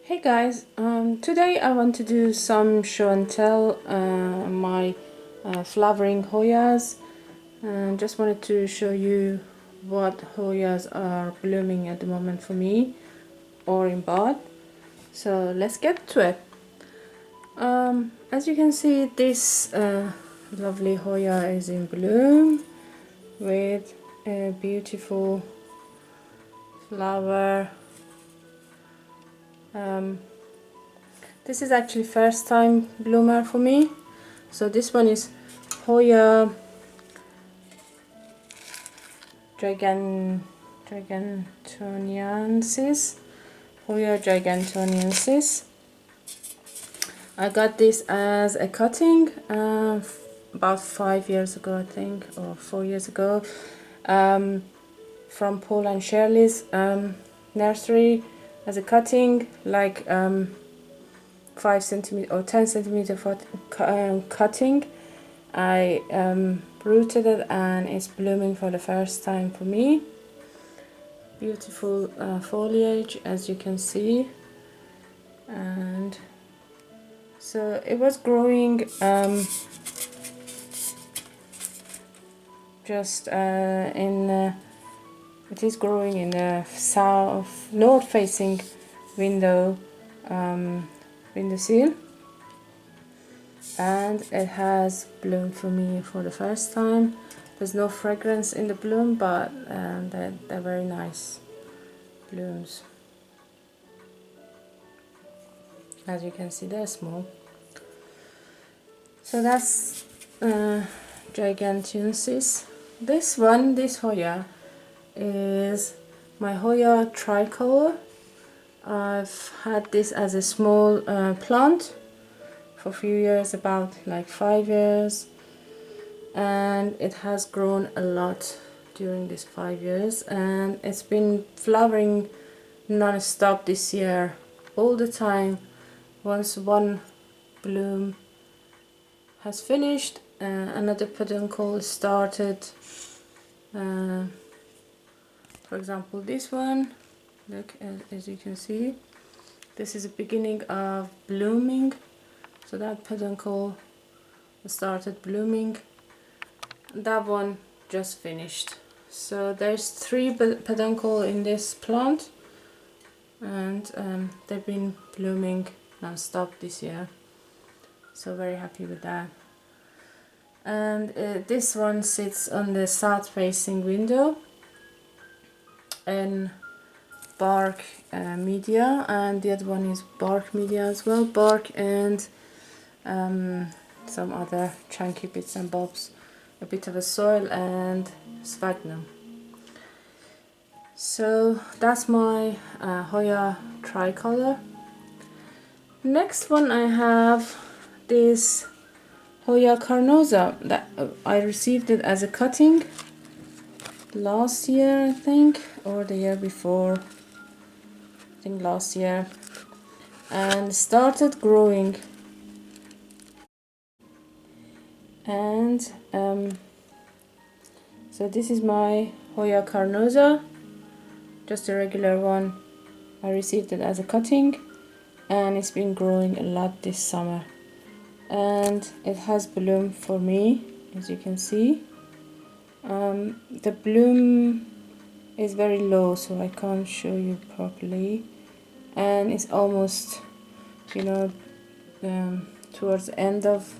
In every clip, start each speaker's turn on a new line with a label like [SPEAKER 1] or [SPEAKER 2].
[SPEAKER 1] Hey guys, today I want to do some show and tell my flowering Hoyas, and just wanted to show you what Hoyas are blooming at the moment for me or in bud. So let's get to it. As you can see, this lovely Hoya is in bloom with a beautiful flower. This is actually first time bloomer for me. So this one is Hoya Gigantiosis. Hoya Gigantiosis. I got this as a cutting about 5 years ago, I think, or 4 years ago, from Paul and Shirley's nursery as a cutting, like 5 centimeter or 10 centimeter cutting. I rooted it and it's blooming for the first time for me. Beautiful foliage, as you can see, and so it was growing just it is growing in the north facing window windowsill, and it has bloomed for me for the first time. There's no fragrance in the bloom, but they're very nice blooms. As you can see, they're small. So that's Gigantiosis. This Hoya is my Hoya Tricolour. I've had this as a small plant for a few years, about like 5 years, and it has grown a lot during these 5 years, and it's been flowering non-stop this year, all the time. Once one bloom has finished, another peduncle started. For example, this one, look, as you can see, this is the beginning of blooming. So that peduncle started blooming. That one just finished. So there's 3 peduncle in this plant, and they've been blooming non-stop this year. So very happy with that. And this one sits on the south facing window in bark media, and the other one is bark media as well, bark and some other chunky bits and bobs, a bit of a soil and sphagnum. So that's my Hoya Tricolour. Next one I have this Hoya Carnoza that I received it as a cutting last year, I think, or the year before. I think last year, and started growing. And so this is my Hoya Carnoza, just a regular one. I received it as a cutting, and it's been growing a lot this summer, and it has bloomed for me, as you can see. The bloom is very low, so I can't show you properly, and it's almost, towards the end of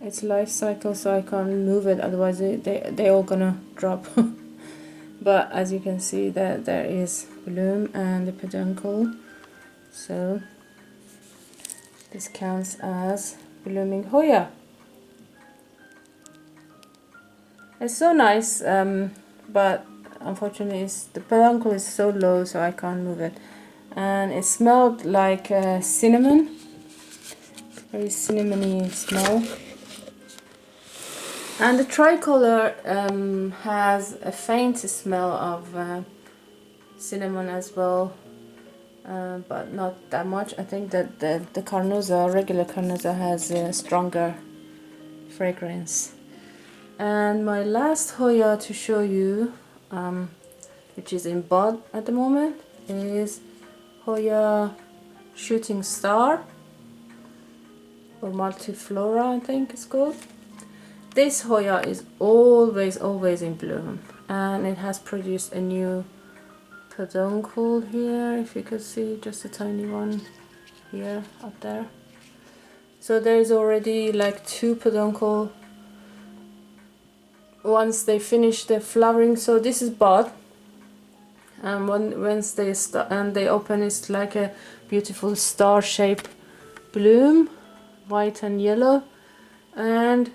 [SPEAKER 1] its life cycle, so I can't move it, otherwise they all gonna drop. But as you can see, that there is bloom and the peduncle, so this counts as blooming Hoya. It's so nice, but unfortunately the peduncle is so low, so I can't move it, and it smelled like cinnamon, very cinnamony smell. And the tricolor has a faint smell of cinnamon as well, but not that much. I think that the Carnoza, regular Carnoza, has a stronger fragrance. And my last Hoya to show you, which is in bud at the moment, is Hoya shooting star, or Multiflora I think it's called. This Hoya is always in bloom, and it has produced a new peduncle here, if you could see, just a tiny one here up there. So there is already like 2 peduncle once they finish the flowering. So this is bud, and once they open, it's like a beautiful star-shaped bloom, white and yellow. And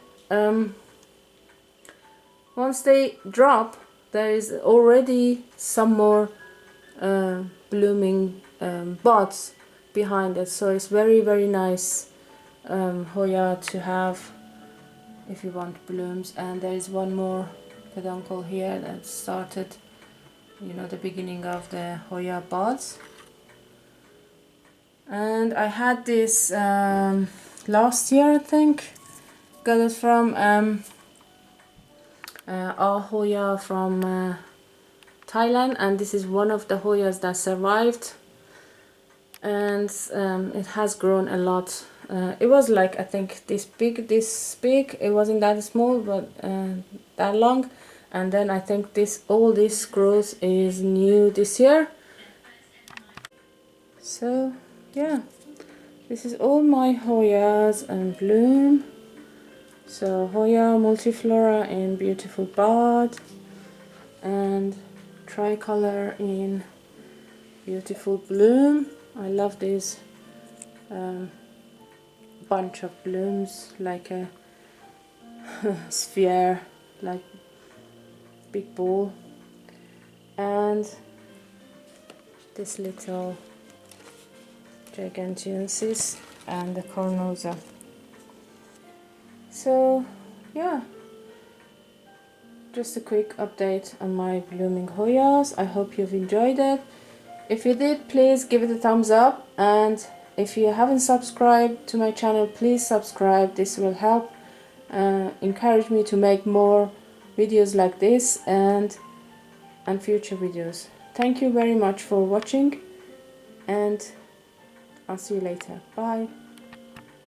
[SPEAKER 1] once they drop, there is already some more blooming buds behind it. So it's very nice Hoya to have if you want blooms. And there is one more peduncle here that started, you know, the beginning of the Hoya buds. And I had this last year, I think. Got it from our Hoya from Thailand, and this is one of the Hoyas that survived, and it has grown a lot. It was like, I think this big. It wasn't that small, but that long. And then I think all this growth is new this year. So yeah, this is all my Hoyas in bloom. So Hoya Multiflora in beautiful bud, and Tricolour in beautiful bloom. I love this bunch of blooms, like a sphere, like big ball. And this little Gigantiosis and the Carnoza. So yeah, just a quick update on my blooming Hoyas. I hope you've enjoyed it. If you did, please give it a thumbs up, and if you haven't subscribed to my channel, please subscribe. This will help encourage me to make more videos like this and future videos. Thank you very much for watching, and I'll see you later. Bye.